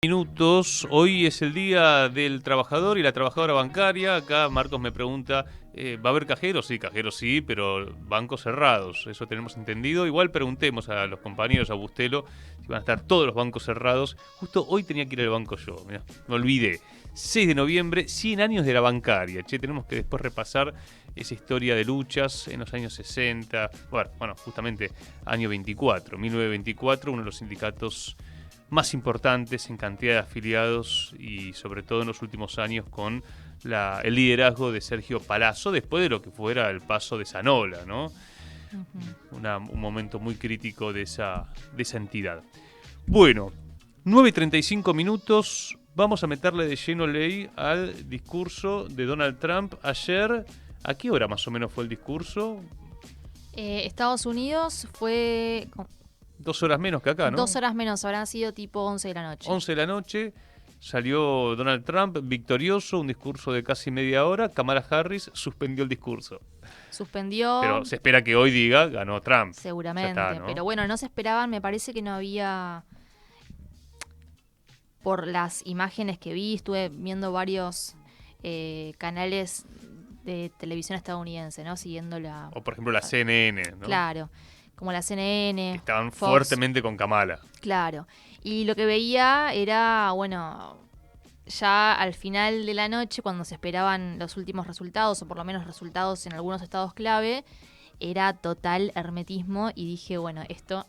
Minutos. Hoy es el día del trabajador y la trabajadora bancaria. Acá Marcos me pregunta, ¿va a haber cajeros? Sí, cajeros sí, pero bancos cerrados. Eso tenemos entendido. Igual preguntemos a los compañeros, a Bustelo, si van a estar todos los bancos cerrados. Justo hoy tenía que ir al banco yo. Mirá, me olvidé. 6 de noviembre, 100 años de la bancaria. Che, tenemos que después repasar esa historia de luchas en los años 60. Bueno, justamente año 24, 1924, uno de los sindicatos más importantes en cantidad de afiliados y sobre todo en los últimos años con el liderazgo de Sergio Palazzo después de lo que fuera el paso de Zanola, ¿no? Un momento muy crítico de esa entidad. Bueno, 9:35 minutos, vamos a meterle de lleno ley al discurso de Donald Trump ayer. ¿A qué hora más o menos fue el discurso? Estados Unidos fue 2 horas menos que acá, ¿no? 2 horas menos, habrán sido tipo 11 de la noche. 11 de la noche, salió Donald Trump victorioso, un discurso de casi media hora. Kamala Harris suspendió el discurso. Suspendió. Pero se espera que hoy diga, ganó Trump. Seguramente, Está, ¿no? pero bueno, no se esperaban, me parece que no había... Por las imágenes que vi, estuve viendo varios canales de televisión estadounidense, ¿no? Siguiendo la... O por ejemplo la CNN, ¿no? Claro, como la CNN. Que estaban Fox. fuertemente con Kamala. Claro, y lo que veía era, bueno, ya al final de la noche, cuando se esperaban los últimos resultados, o por lo menos resultados en algunos estados clave, era total hermetismo y dije, bueno, esto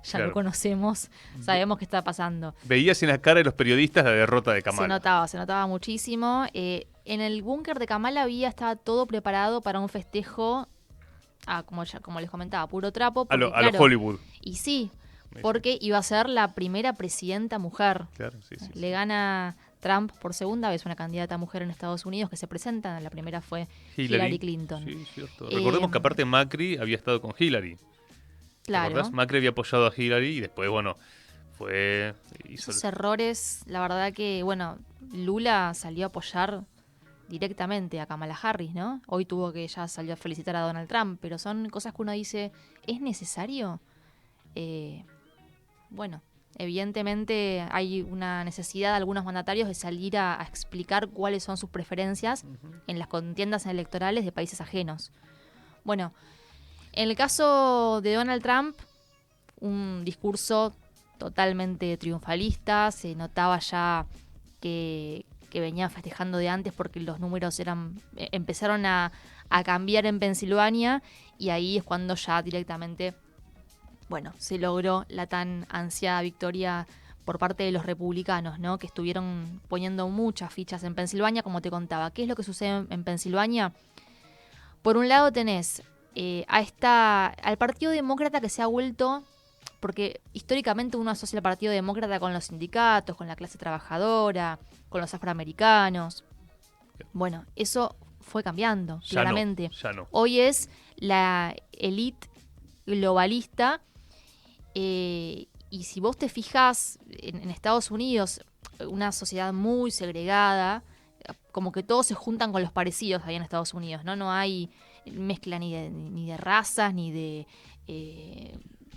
ya Claro. lo conocemos, sabemos qué está pasando. Veías en la cara de los periodistas la derrota de Kamala. Se notaba muchísimo. En el búnker de Kamala estaba todo preparado para un festejo, como les comentaba, puro trapo. Porque, A lo Hollywood. Y sí, porque iba a ser la primera presidenta mujer. Claro, sí. Le gana Trump por segunda vez, una candidata mujer en Estados Unidos que se presenta. La primera fue Hillary Clinton. Sí, cierto. Recordemos que aparte Macri había estado con Hillary. Claro. ¿Recordás? Macri había apoyado a Hillary y después, bueno, Esos errores, la verdad que, bueno, Lula salió a apoyar directamente a Kamala Harris, ¿no? Hoy ya salió a felicitar a Donald Trump, pero son cosas que uno dice, ¿es necesario? Bueno, evidentemente hay una necesidad de algunos mandatarios de salir a explicar cuáles son sus preferencias en las contiendas electorales de países ajenos. Bueno, en el caso de Donald Trump, un discurso totalmente triunfalista, se notaba ya que venía festejando de antes porque los números empezaron a cambiar en Pensilvania y ahí es cuando ya directamente, bueno, se logró la tan ansiada victoria por parte de los republicanos, ¿no? Que estuvieron poniendo muchas fichas en Pensilvania, como te contaba. ¿Qué es lo que sucede en Pensilvania? Por un lado tenés al Partido Demócrata que se ha vuelto, porque históricamente uno asocia al Partido Demócrata con los sindicatos, con la clase trabajadora, con los afroamericanos. Bueno, eso fue cambiando, claramente. Ya no. Hoy es la élite globalista y si vos te fijas en Estados Unidos, una sociedad muy segregada, como que todos se juntan con los parecidos ahí en Estados Unidos, ¿no? No hay mezcla ni de razas, ni de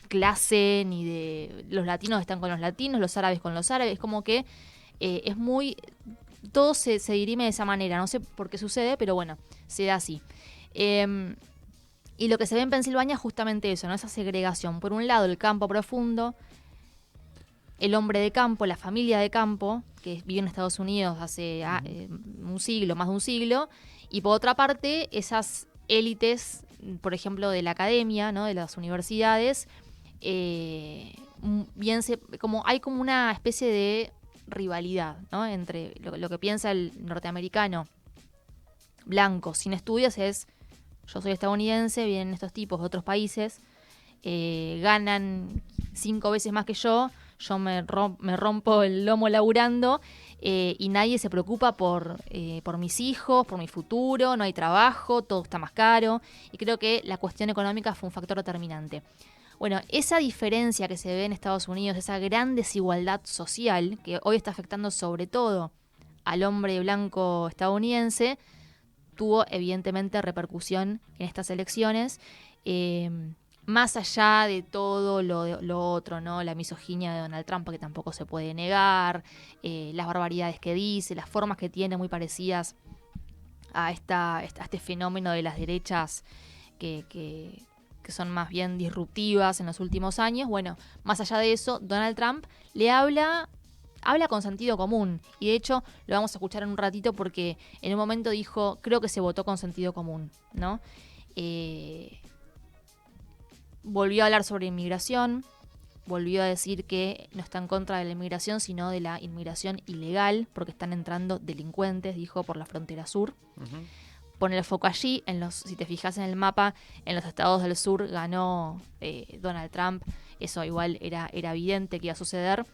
clase, ni de los latinos están con los latinos, los árabes con los árabes, como que es muy... Todo se dirime de esa manera, no sé por qué sucede, pero bueno, se da así. Y lo que se ve en Pensilvania es justamente eso, ¿no? Esa segregación. Por un lado, el campo profundo, el hombre de campo, la familia de campo, que vive en Estados Unidos hace un siglo, más de un siglo, y por otra parte, esas élites, por ejemplo, de la academia, ¿no? De las universidades, hay como una especie de rivalidad, ¿no? Entre lo que piensa el norteamericano blanco sin estudios es: yo soy estadounidense, vienen estos tipos de otros países, ganan 5 veces más que yo me rompo el lomo laburando y nadie se preocupa por mis hijos, por mi futuro, no hay trabajo, todo está más caro, y creo que la cuestión económica fue un factor determinante. Bueno, esa diferencia que se ve en Estados Unidos, esa gran desigualdad social que hoy está afectando sobre todo al hombre blanco estadounidense, tuvo evidentemente repercusión en estas elecciones. más allá de todo lo otro, ¿no? La misoginia de Donald Trump, que tampoco se puede negar, las barbaridades que dice, las formas que tiene muy parecidas a este fenómeno de las derechas que son más bien disruptivas en los últimos años. Bueno, más allá de eso, Donald Trump le habla con sentido común. Y de hecho, lo vamos a escuchar en un ratito porque en un momento dijo, creo que se votó con sentido común, ¿no? Volvió a hablar sobre inmigración, volvió a decir que no está en contra de la inmigración, sino de la inmigración ilegal, porque están entrando delincuentes, dijo, por la frontera sur. Uh-huh. Pone el foco allí, si te fijas en el mapa, en los estados del sur ganó Donald Trump, eso igual era evidente que iba a suceder.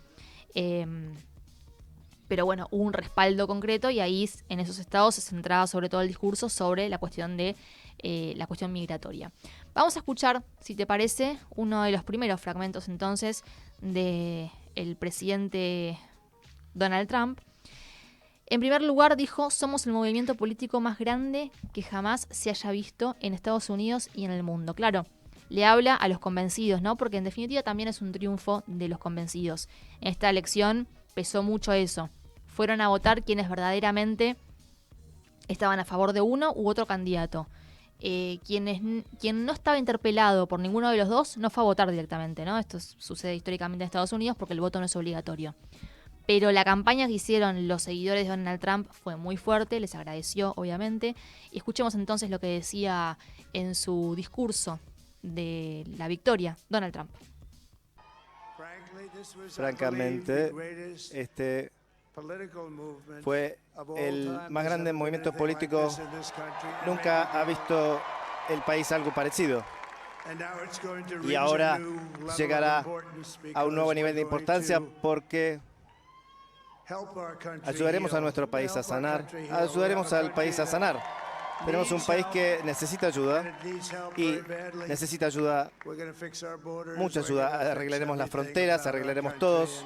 Pero bueno, hubo un respaldo concreto y ahí en esos estados se centraba sobre todo el discurso sobre la cuestión la cuestión migratoria. Vamos a escuchar, si te parece, uno de los primeros fragmentos entonces del presidente Donald Trump. En primer lugar dijo, somos el movimiento político más grande que jamás se haya visto en Estados Unidos y en el mundo. Claro, le habla a los convencidos, ¿no? Porque en definitiva también es un triunfo de los convencidos. En esta elección pesó mucho eso. Fueron a votar quienes verdaderamente estaban a favor de uno u otro candidato. Quien no estaba interpelado por ninguno de los dos no fue a votar directamente, ¿no? Esto sucede históricamente en Estados Unidos porque el voto no es obligatorio. Pero la campaña que hicieron los seguidores de Donald Trump fue muy fuerte, les agradeció, obviamente. Y escuchemos entonces lo que decía en su discurso de la victoria Donald Trump. Francamente, este fue el más grande movimiento político. Nunca ha visto el país algo parecido. Y ahora llegará a un nuevo nivel de importancia porque ayudaremos a nuestro país a sanar. Ayudaremos al país a sanar. Tenemos un país que necesita ayuda y necesita ayuda, mucha ayuda. Arreglaremos las fronteras, arreglaremos todos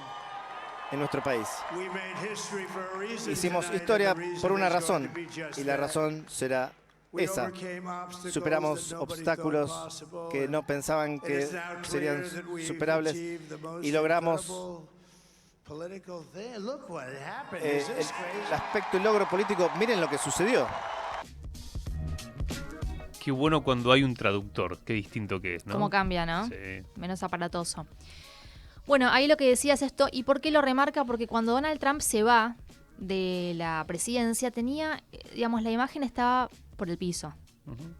en nuestro país. Hicimos historia por una razón y la razón será esa. Superamos obstáculos que no pensaban que serían superables y logramos el aspecto y logro político. Miren lo que sucedió. Qué bueno cuando hay un traductor, qué distinto que es, ¿no? Cómo cambia, ¿no? Sí. Menos aparatoso. Bueno, ahí lo que decías esto, ¿y por qué lo remarca? Porque cuando Donald Trump se va de la presidencia, tenía, digamos, la imagen estaba por el piso. Uh-huh.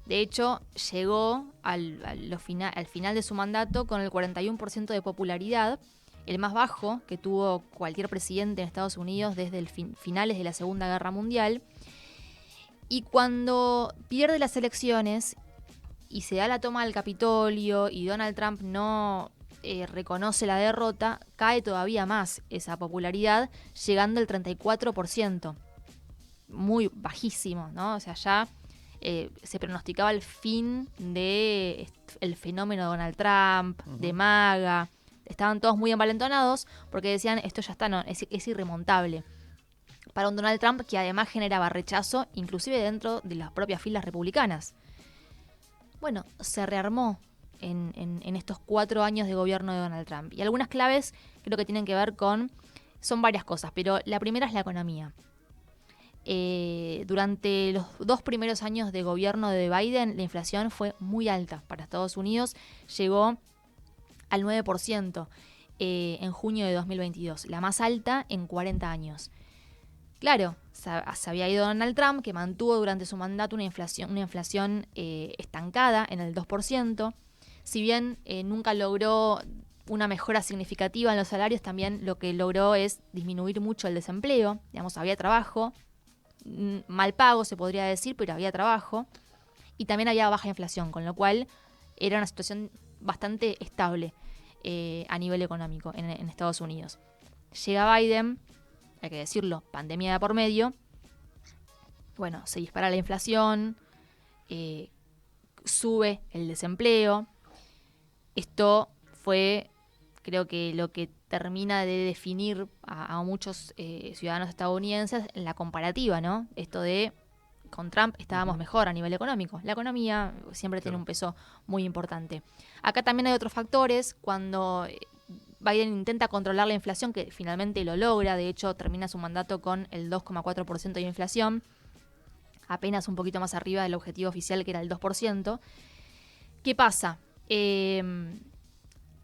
De hecho, llegó al final de su mandato con el 41% de popularidad, el más bajo que tuvo cualquier presidente en Estados Unidos desde finales de la Segunda Guerra Mundial. Y cuando pierde las elecciones y se da la toma del Capitolio y Donald Trump no reconoce la derrota, cae todavía más esa popularidad, llegando al 34%. Muy bajísimo, ¿no? O sea, ya se pronosticaba el fin del fenómeno de Donald Trump, uh-huh, de MAGA. Estaban todos muy envalentonados porque decían, esto ya está, no, es irremontable. Para un Donald Trump que además generaba rechazo, inclusive dentro de las propias filas republicanas. Bueno, se rearmó en estos 4 años de gobierno de Donald Trump. Y algunas claves creo que tienen que ver son varias cosas, pero la primera es la economía. Durante los 2 primeros años de gobierno de Biden, la inflación fue muy alta para Estados Unidos, llegó al 9% en junio de 2022, la más alta en 40 años. Claro, se había ido Donald Trump, que mantuvo durante su mandato una inflación estancada en el 2%. Si bien nunca logró una mejora significativa en los salarios, también lo que logró es disminuir mucho el desempleo. Digamos, había trabajo, mal pago se podría decir, pero había trabajo. Y también había baja inflación, con lo cual era una situación bastante estable a nivel económico en Estados Unidos. Llega Biden, hay que decirlo, pandemia de por medio. Bueno, se dispara la inflación, sube el desempleo. Esto fue, creo que lo que termina de definir a muchos ciudadanos estadounidenses en la comparativa, ¿no? Esto de con Trump estábamos mejor a nivel económico. La economía siempre tiene un peso muy importante. Acá también hay otros factores. Cuando Biden intenta controlar la inflación, que finalmente lo logra, de hecho termina su mandato con el 2,4% de inflación, apenas un poquito más arriba del objetivo oficial, que era el 2%. ¿Qué pasa?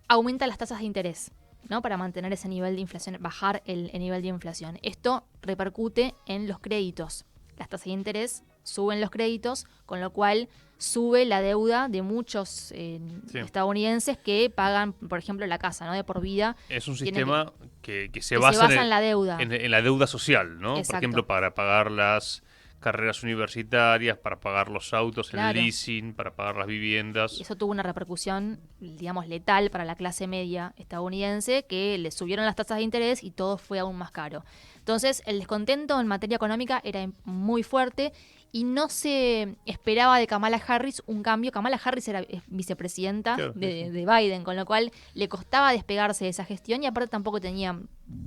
Aumenta las tasas de interés, ¿no? Para mantener ese nivel de inflación, bajar el nivel de inflación. Esto repercute en los créditos. Las tasas de interés suben los créditos, con lo cual sube la deuda de muchos estadounidenses que pagan, por ejemplo, la casa, ¿no? De por vida. Es un sistema que se basa en la deuda. En la deuda social, ¿no? Exacto. Por ejemplo, para pagar las carreras universitarias, para pagar los autos, Claro. el leasing, para pagar las viviendas. Y eso tuvo una repercusión, digamos, letal para la clase media estadounidense, que le subieron las tasas de interés y todo fue aún más caro. Entonces, el descontento en materia económica era muy fuerte y no se esperaba de Kamala Harris un cambio. Kamala Harris era vicepresidenta, claro, de Biden, con lo cual le costaba despegarse de esa gestión y aparte tampoco tenía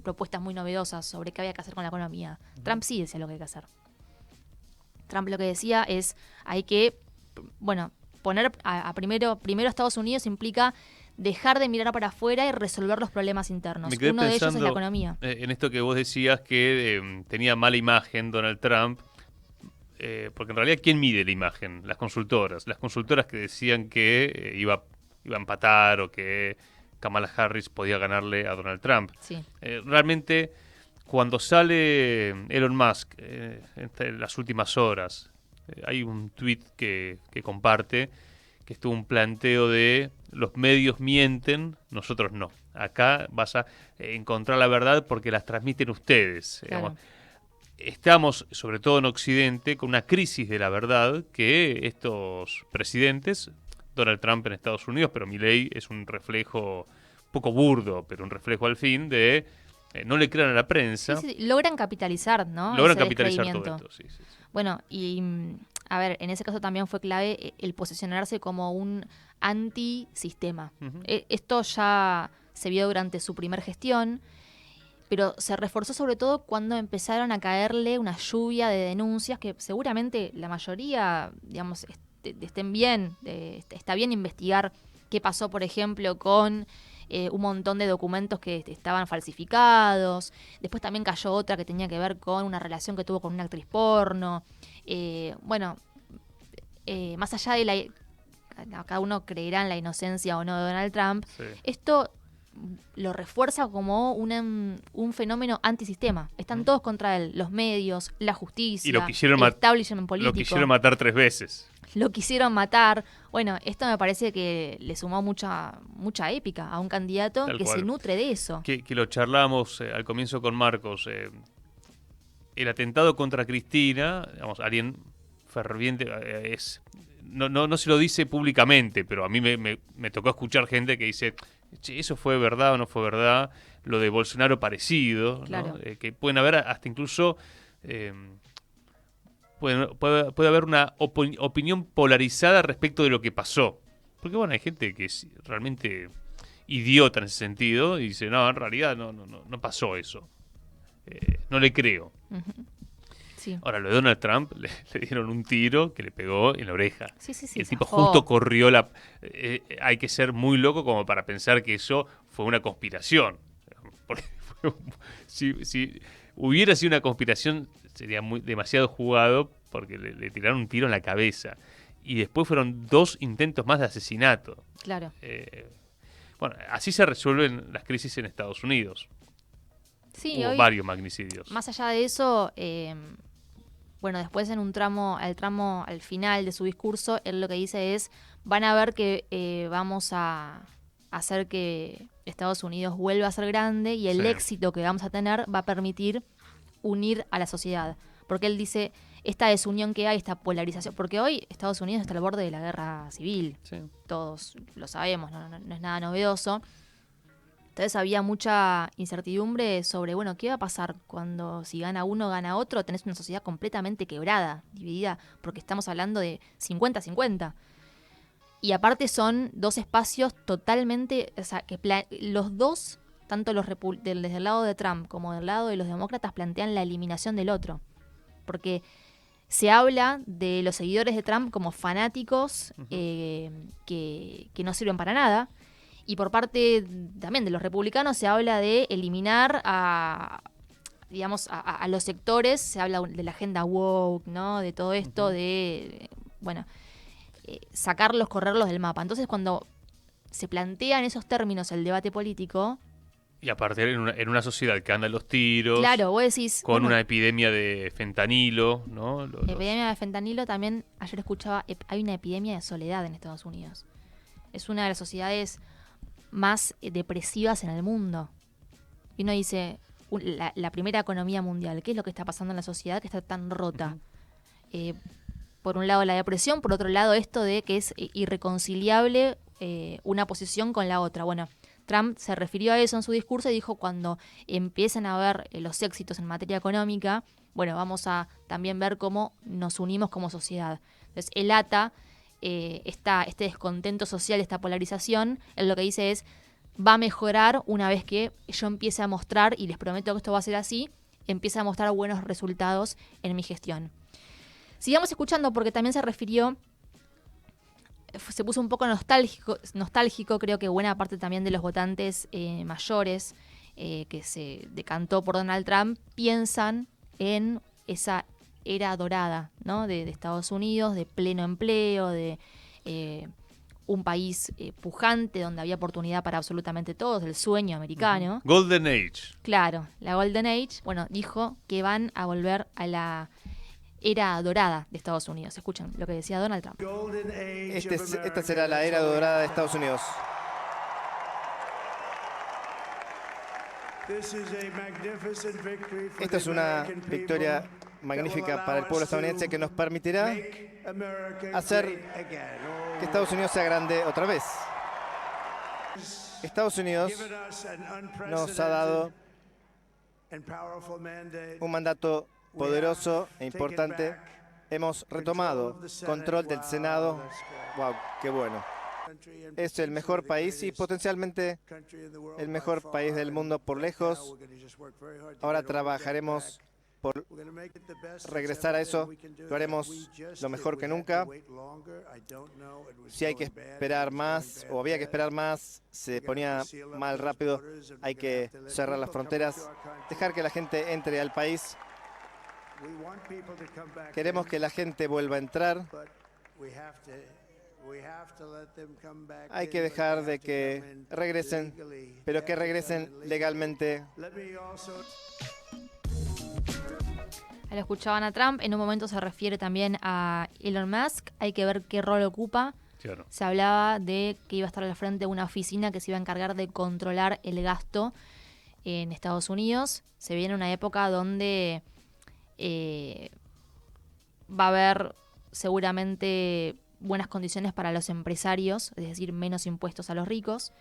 propuestas muy novedosas sobre qué había que hacer con la economía. Trump sí decía lo que hay que hacer. Trump lo que decía es, hay que, poner primero Estados Unidos implica dejar de mirar para afuera y resolver los problemas internos. Uno de ellos es la economía. En esto que vos decías que tenía mala imagen Donald Trump, porque en realidad, ¿quién mide la imagen? Las consultoras. Las consultoras que decían que iba a empatar o que Kamala Harris podía ganarle a Donald Trump. Sí. Realmente, cuando sale Elon Musk en las últimas horas, hay un tweet que comparte, que estuvo un planteo de los medios mienten, nosotros no. Acá vas a encontrar la verdad porque las transmiten ustedes. Claro. Digamos. Estamos, sobre todo en Occidente, con una crisis de la verdad que estos presidentes, Donald Trump en Estados Unidos, pero Milei es un reflejo un poco burdo, pero un reflejo al fin de no le crean a la prensa. Sí, logran capitalizar, ¿no? Logran ese capitalizar todo descreimiento. esto, sí. Bueno, y a ver, en ese caso también fue clave el posicionarse como un antisistema. Uh-huh. Esto ya se vio durante su primer gestión, pero se reforzó sobre todo cuando empezaron a caerle una lluvia de denuncias que seguramente la mayoría, digamos, estén bien, está bien investigar qué pasó, por ejemplo, con un montón de documentos que estaban falsificados. Después también cayó otra que tenía que ver con una relación que tuvo con una actriz porno. Más allá de cada uno creerá en la inocencia o no de Donald Trump, Sí. Esto lo refuerza como un fenómeno antisistema. Están todos contra él, los medios, la justicia, Y lo quisieron el establishment político. Lo quisieron matar 3 veces. Lo quisieron matar. Bueno, esto me parece que le sumó mucha épica a un candidato Tal que cual. se nutre de eso. Que lo charlamos al comienzo con Marcos. El atentado contra Cristina, digamos, alguien ferviente, no se lo dice públicamente, pero a mí me tocó escuchar gente que dice, che, ¿eso fue verdad o no fue verdad? Lo de Bolsonaro parecido, Claro. ¿no? Que pueden haber hasta incluso... Puede haber una opinión polarizada respecto de lo que pasó. Porque bueno, hay gente que es realmente idiota en ese sentido y dice, no, en realidad no pasó eso. No le creo. Ujú. Sí. Ahora, lo de Donald Trump, le dieron un tiro que le pegó en la oreja. Sí, El tipo zafó. justo corrió hay que ser muy loco como para pensar que eso fue una conspiración. Porque si hubiera sido una conspiración, sería demasiado jugado porque le tiraron un tiro en la cabeza. Y después fueron 2 intentos más de asesinato. Claro. Bueno, así se resuelven las crisis en Estados Unidos. Sí, Hubo hoy, varios magnicidios. más allá de eso, después en al final de su discurso, él lo que dice es, van a ver que vamos a hacer que Estados Unidos vuelva a ser grande y el Sí. éxito que vamos a tener va a permitir unir a la sociedad. Porque él dice, esta desunión que hay, esta polarización, porque hoy Estados Unidos está al borde de la guerra civil, Sí. todos lo sabemos, no es nada novedoso. Entonces había mucha incertidumbre sobre, ¿qué va a pasar cuando si gana uno, gana otro? Tenés una sociedad completamente quebrada, dividida, porque estamos hablando de 50-50. Y aparte son 2 espacios totalmente, o sea, que los dos, tanto desde el lado de Trump como del lado de los demócratas, plantean la eliminación del otro. Porque Se habla de los seguidores de Trump como fanáticos que no sirven para nada. Y por parte también de los republicanos se habla de eliminar a los sectores. Se habla de la agenda woke, ¿no? De todo esto, sacarlos, correrlos del mapa. Entonces, cuando se plantea en esos términos el debate político... Y aparte en una sociedad que anda a los tiros, claro, vos decís... con una epidemia de fentanilo, ¿no? Epidemia de fentanilo también, ayer escuchaba, hay una epidemia de soledad en Estados Unidos. Es una de las sociedades más depresivas en el mundo. Y uno dice, la primera economía mundial, ¿qué es lo que está pasando en la sociedad que está tan rota? Por un lado la depresión, por otro lado esto de que es irreconciliable una posición con la otra. Bueno, Trump se refirió a eso en su discurso y dijo, cuando empiecen a ver los éxitos en materia económica, bueno, vamos a también ver cómo nos unimos como sociedad. Entonces, él ata este descontento social, esta polarización, él lo que dice es, va a mejorar una vez que yo empiece a mostrar, y les prometo que esto va a ser así, empiece a mostrar buenos resultados en mi gestión. Sigamos escuchando porque también se refirió... Se puso un poco nostálgico, creo que buena parte también de los votantes mayores que se decantó por Donald Trump piensan en esa era dorada, ¿no? de Estados Unidos, de pleno empleo, de un país pujante donde había oportunidad para absolutamente todos, el sueño americano. Golden Age. Claro, la Golden Age. Bueno, dijo que van a volver a la era dorada de Estados Unidos. Escuchen lo que decía Donald Trump. Esta será la era dorada de Estados Unidos. Esta es una victoria magnífica para el pueblo estadounidense que nos permitirá hacer que Estados Unidos sea grande otra vez. Estados Unidos nos ha dado un mandato poderoso e importante. Hemos retomado control del Senado. ¡Wow! ¡Qué bueno! Es el mejor país y potencialmente el mejor país del mundo por lejos. Ahora trabajaremos por regresar a eso. Lo haremos lo mejor que nunca. Si hay que esperar más o había que esperar más, se ponía mal rápido. Hay que cerrar las fronteras, dejar que la gente entre al país. Queremos que la gente vuelva a entrar. Hay que dejar de que regresen, pero que regresen legalmente. Lo escuchaban a Trump, en un momento se refiere también a Elon Musk, hay que ver qué rol ocupa. Claro. Se hablaba de que iba a estar al frente de una oficina que se iba a encargar de controlar el gasto en Estados Unidos. Se viene una época donde va a haber seguramente buenas condiciones para los empresarios, es decir, menos impuestos a los ricos.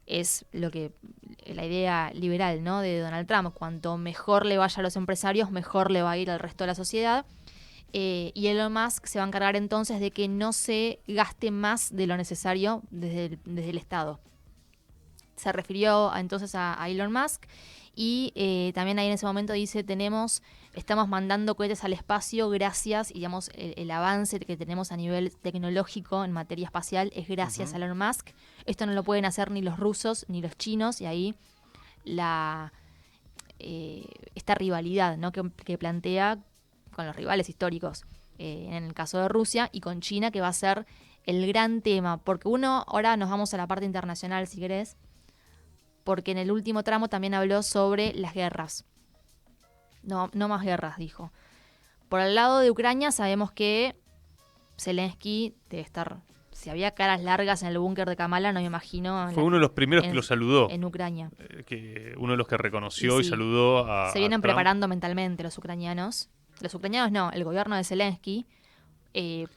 Es la idea liberal, ¿no?, de Donald Trump. Cuanto mejor le vaya a los empresarios, mejor le va a ir al resto de la sociedad. Y Elon Musk se va a encargar entonces de que no se gaste más de lo necesario desde el Estado. Se refirió entonces a Elon Musk y también ahí en ese momento dice, estamos mandando cohetes al espacio gracias, y digamos, el avance que tenemos a nivel tecnológico en materia espacial es gracias a Elon Musk. Esto no lo pueden hacer ni los rusos ni los chinos, y ahí esta rivalidad, ¿no?, que plantea con los rivales históricos, en el caso de Rusia, y con China, que va a ser el gran tema, porque ahora nos vamos a la parte internacional, si querés, porque en el último tramo también habló sobre las guerras. No más guerras, dijo. Por el lado de Ucrania sabemos que Zelensky debe estar... Si había caras largas en el búnker de Kamala, no me imagino... Fue uno de los primeros que lo saludó. En Ucrania. Uno de los que reconoció y saludó a Se vienen Trump. Preparando mentalmente los ucranianos. Los ucranianos no, el gobierno de Zelensky,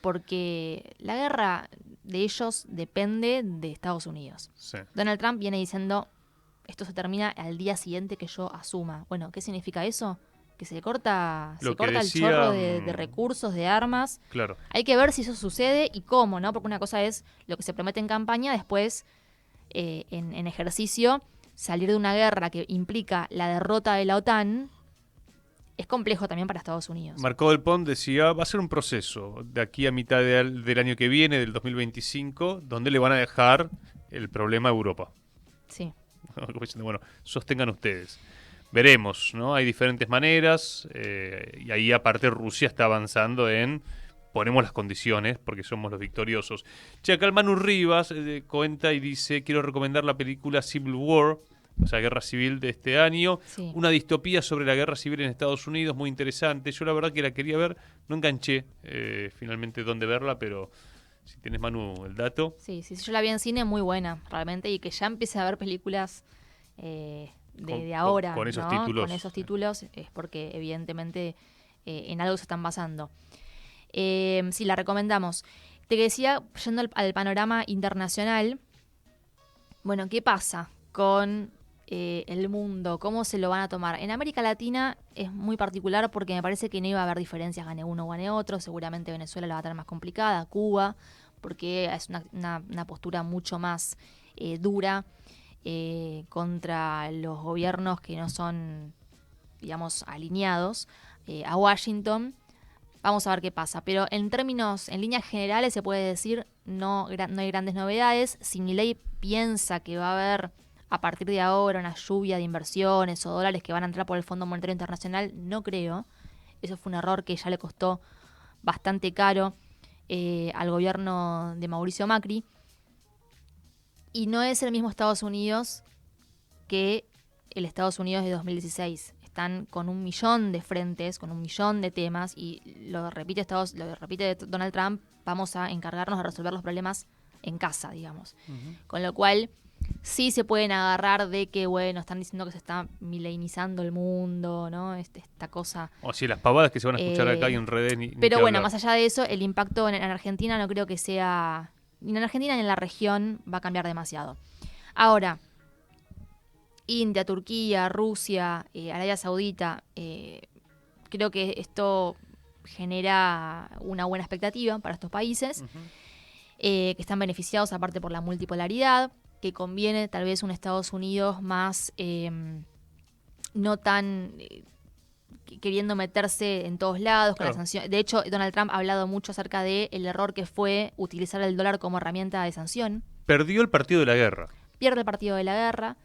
porque la guerra de ellos depende de Estados Unidos. Sí. Donald Trump viene diciendo, esto se termina al día siguiente que yo asuma. Bueno, ¿qué significa eso? Que se corta el chorro de recursos, de armas. Claro. Hay que ver si eso sucede y cómo, ¿no? Porque una cosa es lo que se promete en campaña, después en ejercicio, salir de una guerra que implica la derrota de la OTAN, es complejo también para Estados Unidos. Marco del Pont decía, va a ser un proceso de aquí a mitad del año que viene, del 2025, donde le van a dejar el problema a Europa. Sí. Como diciendo, bueno, sostengan ustedes. Veremos, ¿no? Hay diferentes maneras y ahí aparte Rusia está avanzando en ponemos las condiciones porque somos los victoriosos. Che, acá el Manu Rivas cuenta y dice, quiero recomendar la película Civil War, o sea, Guerra Civil de este año, Sí. una distopía sobre la guerra civil en Estados Unidos, muy interesante. Yo la verdad que la quería ver, no enganché finalmente dónde verla, pero si tienes, Manu, el dato. Sí, yo la vi en cine, muy buena, realmente, y que ya empiece a ver películas de ahora, con esos ¿no? títulos. Con esos títulos es porque evidentemente en algo se están basando. Sí, la recomendamos. Te decía, yendo al panorama internacional, bueno, ¿qué pasa con el mundo? ¿Cómo se lo van a tomar? En América Latina es muy particular porque me parece que no iba a haber diferencias, gane uno o gane otro. Seguramente Venezuela la va a tener más complicada, Cuba, porque es una postura mucho más dura contra los gobiernos que no son, digamos, alineados a Washington. Vamos a ver qué pasa. Pero en líneas generales se puede decir no hay grandes novedades. Si Milei piensa que va a haber a partir de ahora una lluvia de inversiones o dólares que van a entrar por el Fondo Monetario Internacional, no creo. Eso fue un error que ya le costó bastante caro al gobierno de Mauricio Macri. Y no es el mismo Estados Unidos que el Estados Unidos de 2016. Están con 1 millón de frentes, con 1 millón de temas, y lo repite Donald Trump, vamos a encargarnos de resolver los problemas en casa, digamos. Con lo cual, sí se pueden agarrar de que, bueno, están diciendo que se está mileinizando el mundo, ¿no? Esta cosa. O si las pavadas que se van a escuchar acá y en redes ni Pero que bueno, hablar. más allá de eso, el impacto en Argentina no creo que sea... Ni en Argentina ni en la región va a cambiar demasiado. Ahora, India, Turquía, Rusia, Arabia Saudita, creo que esto genera una buena expectativa para estos países, que están beneficiados aparte por la multipolaridad, que conviene tal vez un Estados Unidos más no tan queriendo meterse en todos lados con Claro. las sanciones. De hecho, Donald Trump ha hablado mucho acerca del error que fue utilizar el dólar como herramienta de sanción. Perdió el partido de la guerra. Pierde el partido de la guerra.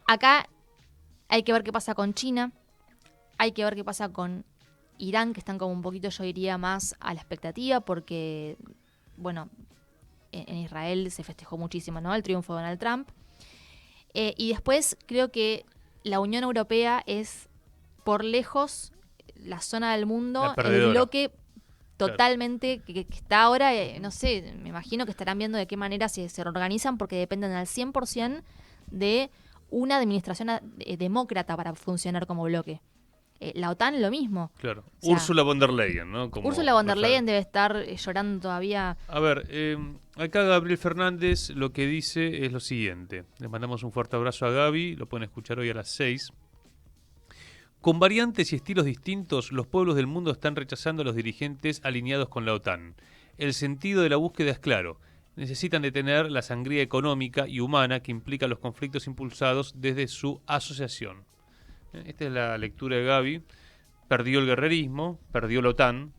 Acá hay que ver qué pasa con China, hay que ver qué pasa con Irán, que están como un poquito, yo diría, más a la expectativa, porque, bueno, en Israel se festejó muchísimo, ¿no?, el triunfo de Donald Trump. Y después creo que la Unión Europea es, por lejos, la zona del mundo, La perdedora. el bloque totalmente que está ahora, no sé, me imagino que estarán viendo de qué manera se reorganizan, porque dependen al 100% de una administración demócrata para funcionar como bloque. La OTAN lo mismo. Claro. O sea, Úrsula von der Leyen, ¿no? Como Úrsula von der nuestra- Leyen debe estar llorando todavía. A ver, acá Gabriel Fernández lo que dice es lo siguiente. Les mandamos un fuerte abrazo a Gaby, lo pueden escuchar hoy a las 6. Con variantes y estilos distintos, los pueblos del mundo están rechazando a los dirigentes alineados con la OTAN. El sentido de la búsqueda es claro. Necesitan detener la sangría económica y humana que implica los conflictos impulsados desde su asociación. Esta es la lectura de Gaby. Perdió el guerrerismo, perdió la OTAN.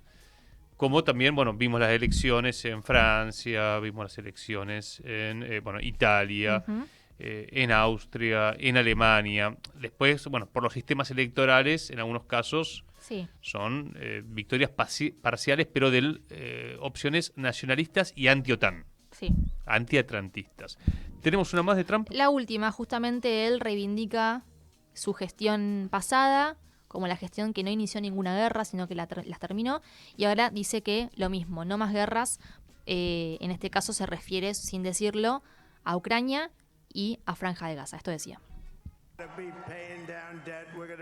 Como también, bueno, vimos las elecciones en Francia, vimos las elecciones en Italia, Ujú. en Austria, en Alemania. Después, bueno, por los sistemas electorales, en algunos casos Sí. son victorias parciales, pero de opciones nacionalistas y anti-OTAN, Sí. anti-atlantistas. ¿Tenemos una más de Trump? La última, justamente él reivindica su gestión pasada como la gestión que no inició ninguna guerra, sino que las terminó, y ahora dice que lo mismo, no más guerras. En este caso se refiere, sin decirlo, a Ucrania y a Franja de Gaza. Esto decía.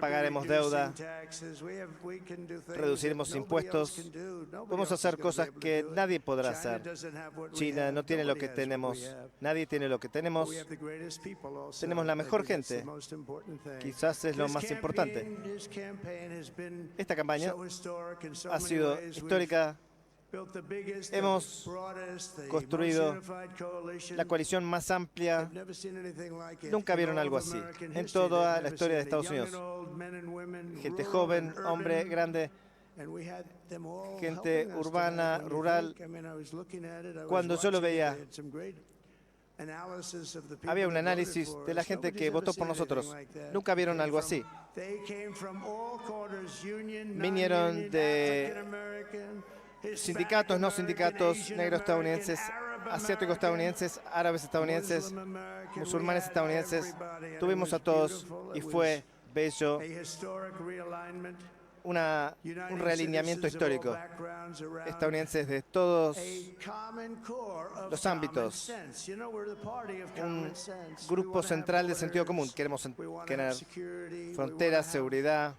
Pagaremos deuda, reduciremos impuestos, podemos hacer cosas que nadie podrá hacer. China no tiene lo que tenemos, nadie tiene lo que tenemos. Tenemos la mejor gente, quizás es lo más importante. Esta campaña ha sido histórica Hemos construido la coalición más amplia. Nunca vieron algo así en toda la historia de Estados Unidos. Gente joven, hombre, grande, gente urbana, rural. Cuando yo lo veía, había un análisis de la gente que votó por nosotros. Nunca vieron algo así. Vinieron de sindicatos, no sindicatos, negros estadounidenses, asiáticos estadounidenses, árabes estadounidenses, musulmanes estadounidenses. Tuvimos a todos y fue bello. Un realineamiento histórico. Estadounidenses de todos los ámbitos. Un grupo central de sentido común. Queremos tener fronteras, seguridad,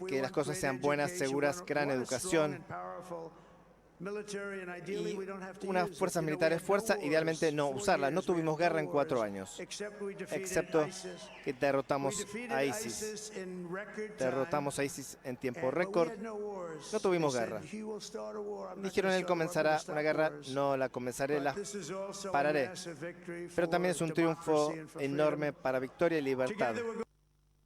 que las cosas sean buenas, seguras, gran educación. Y unas fuerzas militares, idealmente no usarla. No tuvimos guerra en 4 años, excepto que derrotamos a ISIS. Derrotamos a ISIS en tiempo récord. No tuvimos guerra. Dijeron, él comenzará una guerra. No la comenzaré, la pararé. Pero también es un triunfo enorme para victoria y libertad.